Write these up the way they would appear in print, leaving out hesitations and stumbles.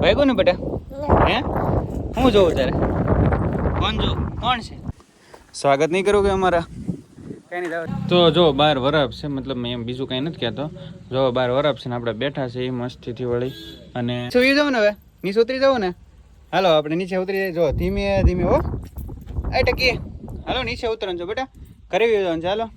વાગ્યું ને બેટા? હે હું જોઉં તારે? કોણ છે? સ્વાગત નહીં કરું કે અમારા? કઈ નહીં જાવ તો જો 12 વરફ છે, મતલબ મેં એમ બીજું કંઈ નથી કહેતો. જો 12 વરફ છે ને આપણે બેઠા છે એ મસ્તીથી વળી અને સુઈ જાવ ને. હવે નીચે ઉતરી જાવ ને. હાલો આપણે નીચે ઉતરી જાય. જો ધીમે ધીમે હો એ ટકી. હાલો નીચે ઉતરવાનું છો બેટા, કરી જવાનું છે. હાલો.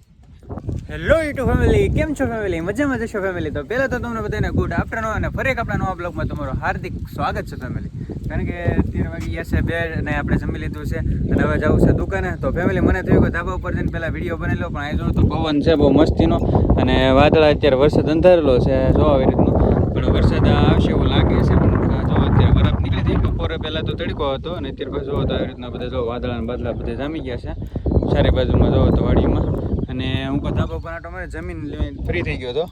હેલો યુટ્યુબ ફેમિલી, કેમ છો ફેમિલી? મજામાં જશો ફેમિલી? તો પહેલાં તો તમને બધાને ગુડ આફ્ટરનૂન અને ફરી એક આપણા નવા બ્લોગમાં તમારું હાર્દિક સ્વાગત છે ફેમિલી. કારણ કે 13 વાગી ગયા છે 2 અને આપણે જમી લીધું છે અને હવે જવું છે દુકાને. તો ફેમિલી મને થયું કે ધાબા ઉપર જઈને પહેલાં વિડીયો બની લો, પણ અહીં જોઉં તો પવન છે બહુ મસ્તીનો અને વાદળા અત્યારે વરસાદ અંધારેલો છે જો આવી રીતનું, પણ વરસાદ આવશે એવું લાગે છે. પણ જો અત્યારે બરફ નીકળી હતી. બપોરે પહેલાં તો તડકો હતો અને અત્યારે પછી જોવો તો આવી રીતના બધા જો વાદળા બાદલા બધા જામી ગયા છે ચારે બાજુમાં જોવો તો વાડીમાં. અને હું તો ધાબા પર આટો મારે જમીન ફ્રી થઈ ગયો હતો.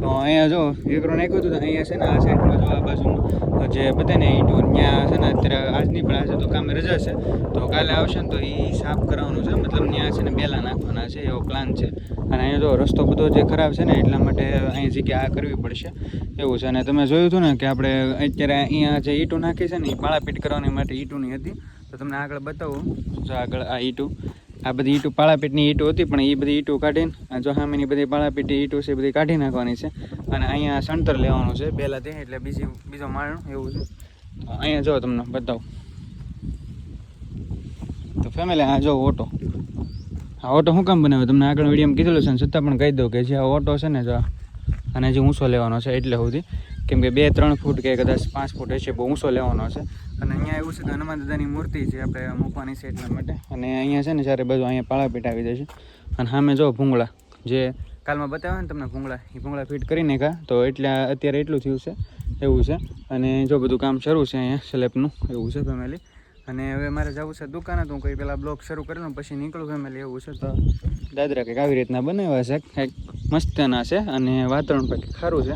તો અહીંયા જો એકરો નાખ્યું હતું. અહીંયા છે ને આ સાઈડમાં જો આ બાજુમાં જે બધા ને ઈંટો ત્યાં છે ને અત્યારે આજની પણ આજે તો કામે રજા છે, તો કાલે આવશે ને તો એ સાફ કરાવવાનું છે. મતલબ ત્યાં છે ને બેલા નાખવાના છે એવો પ્લાન છે. અને અહીંયા જો રસ્તો બધો જે ખરાબ છે ને એટલા માટે અહીં જગ્યા આ કરવી પડશે એવું છે. અને તમે જોયું હતું ને કે આપણે અત્યારે અહીંયા જે ઈંટો નાખી છે ને એ પાળાપીટ કરવાની માટે ઈંટોની હતી. તો તમને આગળ બતાવું. જો આગળ આ ઈંટો, આ બધી ઈંટો પાળાપીટની ઈંટો હતી, પણ એ બધી ઈંટો કાઢીને જો સામેની બધી પાળાપીટની ઈંટો છે એ બધી કાઢી નાખવાની છે. અને અહીંયા સણતર લેવાનું છે બેલા તે, એટલે બીજો માળનું એવું છે. તો અહીંયા જો તમને બતાવું. તો ફેમિલી આ જો ઓટો, આ ઓટો શું કામ બનાવ્યો તમને આગળ વિડીયોમાં કીધેલું છે ને છતાં પણ કહી દઉં કે જે આ ઓટો છે ને જો અને જે ઊંચો લેવાનો છે એટલે સુધી, કેમ કે 2-3 ફૂટ કે કદાચ 5 ફૂટ હશે, બહુ ઊંચો લેવાનો છે. અને અહીંયા એવું છે કે હનુમાન દાદાની મૂર્તિ છે આપણે મૂકવાની છે એટલા માટે. અને અહીંયા છે ને ચારે બાજુ અહીંયા પાળાપીટ આવી જશે. અને સામે જો ભૂંગળા જે કાલમાં બતાવ્યા ને તમને ભૂંગળા, એ ભૂંગળા ફિટ કરી નાખ્યા. તો એટલે અત્યારે એટલું થયું છે એવું છે. અને જો બધું કામ શરૂ છે અહીંયા સ્લેબનું એવું છે ફેમિલી. અને હવે મારે જવું છે દુકાને, તો હું કંઈ પહેલાં બ્લોગ શરૂ કરી લઉં પછી નીકળું ફેમિલી એવું છે. તો દાદરા કંઈક આવી રીતના બનાવ્યા છે, કંઈક મસ્તના છે અને વાતાવરણ કંઈક સારું છે.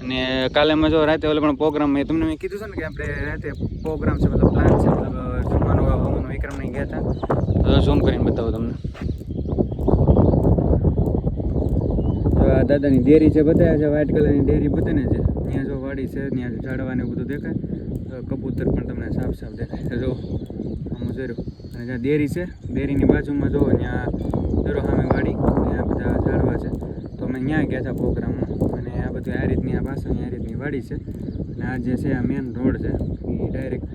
અને કાલે મેં જો રાતે ઓલે પણ પ્રોગ્રામ મેં તમને મેં કીધું છે ને કે આપણે રાતે પ્રોગ્રામ છે, મતલબ પ્લાન છે, મતલબ જમવાનું વિક્રમ નહીં ગયા હતા. તો ઝૂમ કરીને બતાવું તમને. આ દાદાની ડેરી છે, બતાવ્યા છે વ્હાઇટ કલરની ડેરી બતાને છે. ત્યાં જો વાડી છે, ત્યાં ઝાડવાને બધું દેખાય. કબૂતર પણ તમને સાફ સાફ દેખાય જો આમ જરૂર. અને જ્યાં ડેરી છે, ડેરીની બાજુમાં જો ત્યાં જરો સામે વાડી, ત્યાં બધા ઝાડવા છે. તો અમે ત્યાં ગયા હતા પ્રોગ્રામમાં. અને આ બધું આ રીતની આ પાછળની આ રીતની વાડી છે. અને આ જે છે આ મેન રોડ છે, એ ડાયરેક્ટ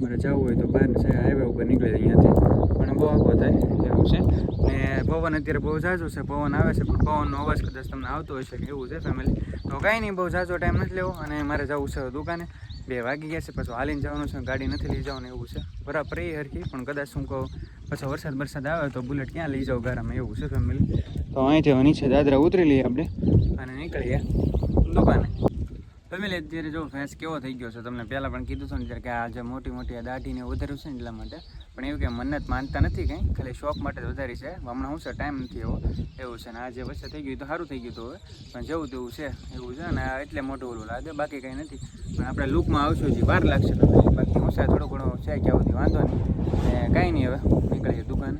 મારે જવું હોય તો બહાર છે હાઈવે ઉપર નીકળે અહીંયાથી, પણ બહુ આગો થાય એવું છે. ને પવન અત્યારે બહુ ઝાઝું છે, પવન આવે છે, પણ પવનનો અવાજ કદાચ તમને આવતો હશે કે એવું છે ફેમિલી. તો કાંઈ નહીં, બહુ ઝાઝો ટાઈમ નથી લેવો અને મારે જવું છે દુકાને. 2 વાગી ગયા છે, પછી હાલીને જવાનું છે, ગાડી નથી લઈ જવાનું એવું છે. બરાબર એ હરખી, પણ કદાચ શું કહું પછી વરસાદ આવે તો બુલેટ ક્યાં લઈ જાઓ ગારામાં એવું છે ફેમિલી. તો અહીંથી નીચે દાદરા ઉતરી લઈએ આપણે અને નીકળીએ દુકાને. ફેમિલી અત્યારે જો ફેસ કેવો થઈ ગયો છે, તમને પહેલાં પણ કીધું હતું ને ત્યારે કે આ જે મોટી દાઢીને વધાર્યું છે ને એટલા માટે. પણ એવું કે મન્નત માનતા નથી કંઈ, ખાલી શોખ માટે જ વધારી છે. હમણાં શું છે ટાઈમ નથી એવો એવું છે. ને આ જે વચ્ચે થઈ ગયું તો સારું થઈ ગયું હતું હવે, પણ જેવું તેવું છે એવું છે. અને આ એટલે મોટું ઓલું લાગે, બાકી કંઈ નથી. પણ આપણે લુકમાં આવશું હજી વાર લાગશે તમને, બાકી હું છે થોડું ઘણું છે કે આવું વાંધો નહીં. ને કાંઈ નહીં, હવે નીકળીએ દુકાને.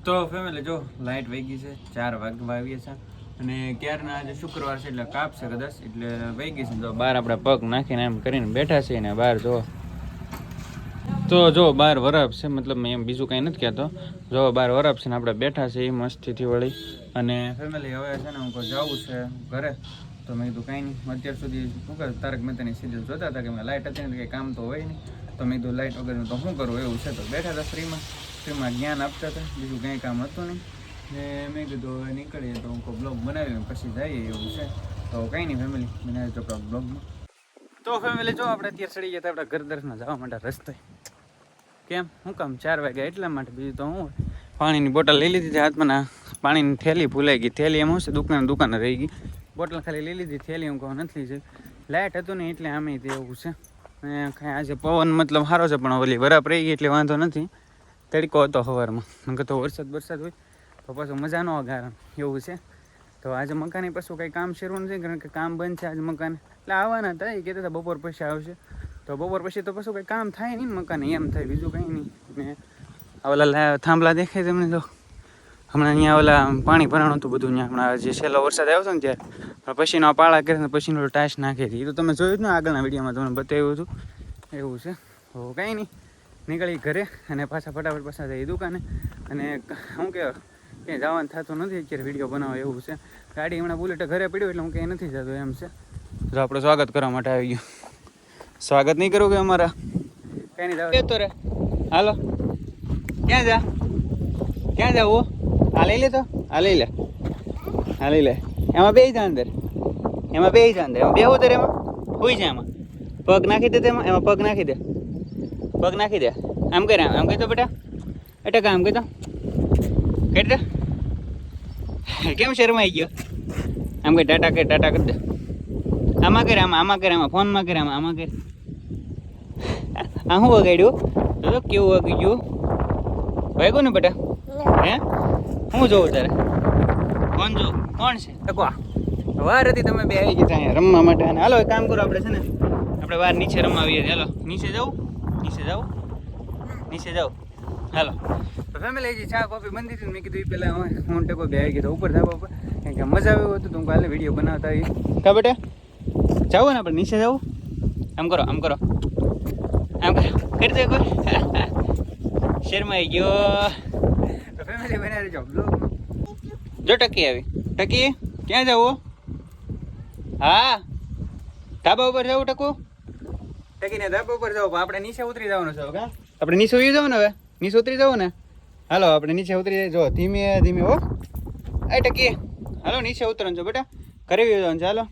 તો ફેમિલી જો લાઇટ વહી ગઈ છે, 4 વાગ્યા છે. અને ક્યારના આજે શુક્રવાર છે એટલે કાપ છે કદાચ, એટલે વહી ગઈ છે. તો બહાર આપણે પગ નાખીને એમ કરીને બેઠા છીએ ને બહાર જો. તો જો 12 વરફ છે, મતલબ મેં એમ બીજું કંઈ નથી કહેતો. જો 12 વરફ છે ને આપણે બેઠા છીએ એ મસ્તીથી વળી. અને ફેમિલી હવે છે ને હું કોઈ જવું છે ઘરે. તો મેં કીધું કાંઈ નહીં, અત્યાર સુધી શું કરે તારક મહેતાની સિરિયલ જોતા હતા, કે લાઇટ હતી ને કંઈ કામ તો હોય નહીં. તો મેં કીધું લાઇટ વગરનું તો શું કરવું એવું છે. તો બેઠા હતા ફ્રીમાં જ્ઞાન આપતા હતા, બીજું કંઈ કામ હતું નહીં. ને મેં કીધું હવે નીકળીએ તો હું બ્લોગ બનાવી પછી જઈએ એવું છે. તો કંઈ નહીં ફેમિલી, બનાવી તો બ્લોગમાં. તો ફેમિલી જો આપણે અત્યારે ચડી ગયા હતા આપણા ઘર દર્શનમાં જવા માટે રસ્તે. કેમ શું કામ 4 વાગ્યા એટલા માટે, બીજું તો હું પાણીની બોટલ લઈ લીધી હતી હાથમાં. પાણીની થેલી ભૂલાઈ ગઈ. થેલી એમ શું છે દુકાને રહી ગઈ. બોટલ ખાલી લઈ લીધી, થેલી હું કહું નથી છે. લાઇટ હતું ને એટલે આમે તે એવું છે. અને કાંઈ આજે પવન મતલબ સારો છે, પણ ઓલી બરાબર રહી ગઈ એટલે વાંધો નથી. તડકો હતો સવારમાં, નકર તો વરસાદ હોય તો પાછું મજા ન આવે એવું છે. તો આજે મકાને પાછું કંઈ કામ શરૂ નથી, કારણ કે કામ બંધ છે આજે મકાને. એટલે આવવાના હતા, એ કહેતા હતા બપોર પછી આવશે. તો બપોર પછી તો પાછું કંઈ કામ થાય નહીં ને મકાને, એમ થાય બીજું કંઈ નહીં. ને ઓલા થાંભલા દેખાય તમને તો, હમણાં અહીંયા ઓલા પાણી ભરાણું હતું બધું ત્યાં હમણાં જે છેલ્લો વરસાદ આવ્યો હતો ને ત્યારે પણ પછીનો પાળા કરીને પછીનો ટાઈસ નાખી હતી. એ તો તમે જોયું જ ને આગળના વિડીયોમાં તમને બતાવ્યું હતું. એવું છે તો કાંઈ નહીં, નીકળી ઘરે અને પાછા ફટાફટ પાછા જઈએ દુકાને. અને શું કહેવાય ક્યાંય જવાનું થતું નથી અત્યારે વિડીયો બનાવો એવું છે. ગાડી હમણાં બુલેટ ઘરે પડ્યું એટલે હું ક્યાંય નથી જતો એમ છે. જો આપણે સ્વાગત કરવા માટે આવી ગયું. સ્વાગત નહીં કરવું કે અમારા કાંઈ નહીં જતો રે. હાલો ક્યાં જા, ક્યાં જાવ? આ લઈ લે તો, આ લઈ લે, આ લઈ લે. એમાં બે જા અંદર, એમાં બે જા અંદર, એમાં બે ઉતર, એમાં હોઈ જાય, એમાં પગ નાખી દે, તેમાં એમાં પગ નાખી દે, પગ નાખી દે. આમ કરે, આમ કહી દો બેટા, એટલે આમ કહી દો એટલે કેમ શરમાઈ ગયો? આમ કે ટાટા કે ટાટા કરી દે. આમાં કરે, આમાં કરે, આમાં ફોનમાં કરે, આમાં કરે. આ શું વગાડ્યું? તો કેવું વાગી ગયું? વાગ્યું ને બેટા? હે હું જોઉં તારે? કોણ જો? કોણ છે? ટકો વાર હતી તમે બે આવી ગયા અહીંયા રમવા માટે. અને હાલો એક કામ કરો, આપણે છે ને આપણે બહાર નીચે રમવા આવીએ. હાલો નીચે જવું, નીચે જવું, નીચે જવું. હાલો તો ફેમિલી હજી ચા કોફી બંધી હતી. મેં કીધું એ પહેલાં હું ટકો બે આવી ગયો ઉપર ધાબા ઉપર, કારણ કે મજા આવ્યું હતું. તો હું કાલે વિડીયો બનાવતા આવી કા બેટા? જાવું ને આપણે નીચે જવું? આમ કરો, આમ કરો, આમ કરો, કરી દે કોઈ શેરમાઈ ગયો. તો ફેમિલી બનાવી રહેજો બ્લોગમાં. જો ટકી આવી, ટકી ક્યાં જવું? હા ધાબા ઉપર જવું ટકુ? ટકીને ધાબા ઉપર જવું, આપણે નીચે ઉતરી જવાનું છે. કા આપણે નીચે ઉતરી જવું ને? હવે નીચે ઉતરી જવું ને? હાલો આપણે નીચે ઉતરી જો ધીમે ધીમે. હો એ ટકી હાલો નીચે ઉતરવાનું છો બેટા, ઘરે વી જવાનું છે. હાલો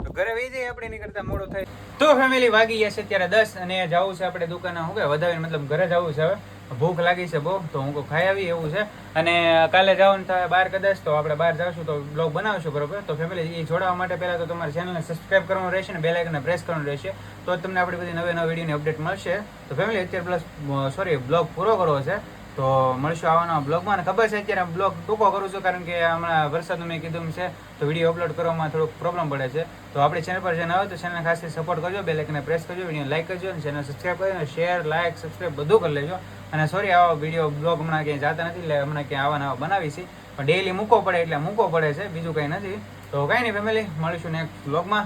તો ઘરે વી જઈએ આપણે, એની કરતાં મોડું થાય. તો ફેમિલી વાગી ગયા છે અત્યારે 10 અને જવું છે આપણે દુકાને. શું કે વધાવીને મતલબ ઘરે જવું છે. હવે ભૂખ લાગી છે બહુ, તો હું ખાઈ આવી એવું છે. અને કાલે જવાનું થાય બહાર કદાચ, તો આપણે બહાર જઈશું તો બ્લોગ બનાવીશું બરોબર. તો ફેમિલી એ જોડાવા માટે પહેલાં તો તમારી ચેનલને સબસ્ક્રાઈબ કરવાનું રહેશે ને બેલ આઇકનને પ્રેસ કરવાનું રહેશે, તો જ તમને આપણી બધી નવી નવી વિડીયોની અપડેટ મળશે. તો ફેમિલી અત્યારે બ્લોગ પૂરો કરવો છે, તો મળશું આવવાના બ્લોગમાં. અને ખબર છે અત્યારે બ્લોગ ટૂંકો કરું છું, કારણ કે હમણાં વરસાદનું મેં કીધું છે તો વિડીયો અપલોડ કરવામાં થોડુંક પ્રોબ્લેમ પડે છે. તો આપણી ચેનલ પર જેને આવે તો ચેનલને ખાસ સપોર્ટ કરજો, બેલ આઇકનને પ્રેસ કરજો, વિડીયો લાઈક કરજો, અને ચેનલ સબસ્ક્રાઈબ કરજો, શેર લાઈક સબસ્ક્રાઈબ બધું કરી લેજો. અને સોરી આવા વિડીયો બ્લોગ હમણાં ક્યાંય જતા નથી, એટલે હમણાં ક્યાંય આવા બનાવી છે, પણ ડેઈલી મૂકવો પડે એટલે મૂકવો પડે છે, બીજું કંઈ નથી. તો કાંઈ નહીં ફેમિલી, મળીશું નેક્સ્ટ બ્લોગમાં.